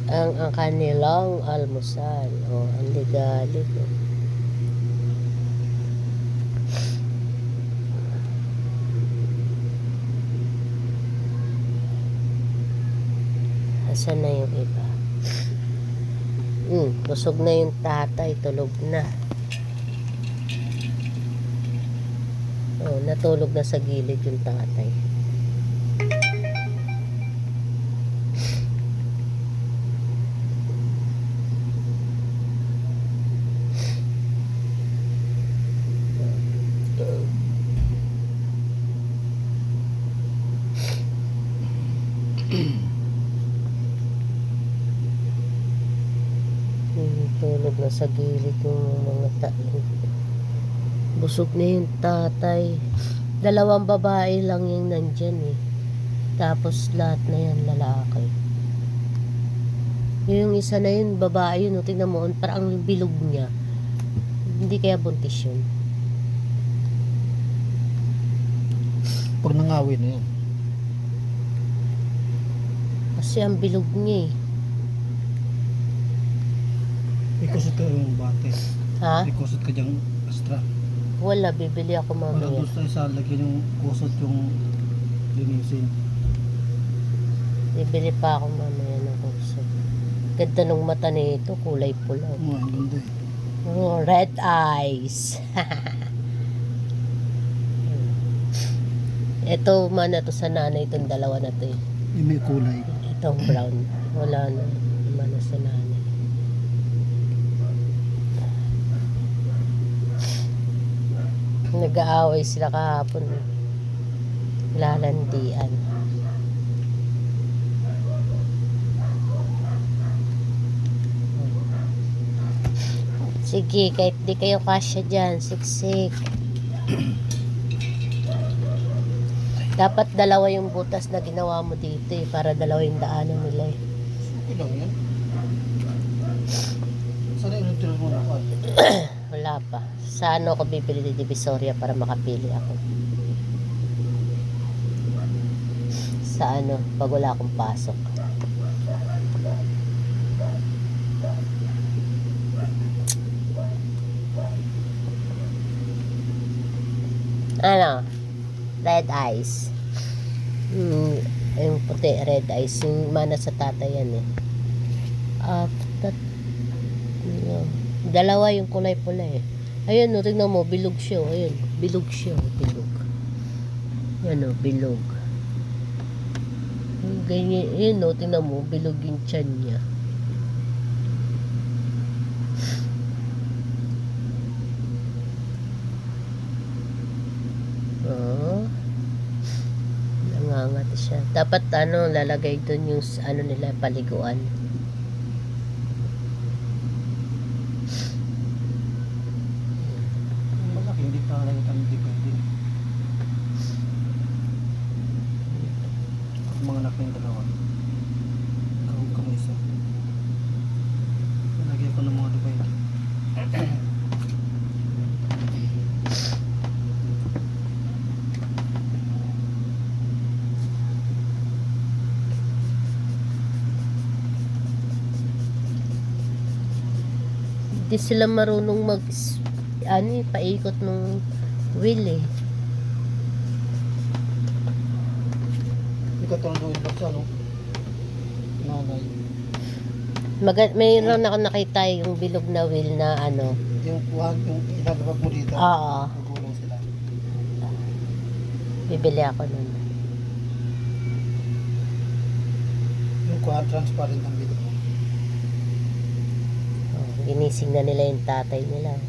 ang kanilang almusal. O, ang ligalig. O. Asan na yung iba? Busog na yung tatay, tulog na. Oh, natulog na sa gilid yung tatay. Tulog na sa gilid yung mga tayo. Busog na yung tatay. 2 babae lang yung nandyan eh. Tapos lahat na yan lalaki. Yung isa na yun, babae yun. Tingnan mo, parang bilog niya. Hindi kaya buntis yun. Pag nangawin na yan. Kasi ang bilog niya eh. May kusot ka yung bate. Ha? May kusot ka dyang astra. Wala, bibili ako Wala mamaya. doon sa isa, lagyan yung kusot yung linisin. Bibili pa ako mamaya ng kurso. Ganda ng mata nito, kulay pula. Oo, ang ganda eh. Oh, red eyes. Ito man na to sa nanay, itong dalawa na to eh. Yung may kulay. Itong brown. Wala na. Mana sa nanay. Nag-aaway sila kahapon. Lalandian. Sige, kahit di kayo kasya dyan, siksik. Dapat 2 yung butas na ginawa mo dito eh, para 2 yung daanan nila eh. Okay lang yan. Sana yung tinuro mo na ako. Wala pa. Sa ano ako bibili di Divisoria para makapili ako? Sa ano, pag wala akong pasok. Ano? Red eyes. Yung puti, red eyes. Yung mana sa tatay yan eh. Dalawa yung kulay pula eh. Ayun no, tingnan mo, bilog siya. Ayun, bilog siya. Bilog. Yan o, bilog. Ganyan, ayun no, tingnan mo, bilog yung tiyan niya. Oh. Nangangat siya. Dapat ano, lalagay doon yung ano nila, paliguan. Malaki, hindi pa lang ang depende. Mga anak na yung dalawa. Kawag ka mo isa. Nalagyan ko ng mga depende. Hindi sila marunong mag ano, paikot ng wheel eh. Hindi ka tanong doon sa ano? Nanay. Mayroon ako nakita yung bilog na wheel na ano. Yung kuhan, yung ilalabag mo dito. Oo. Magulong sila. Bibili ako nun. Yung kuhan, transparent ang video mo. Oh, ginising na nila yung tatay nila.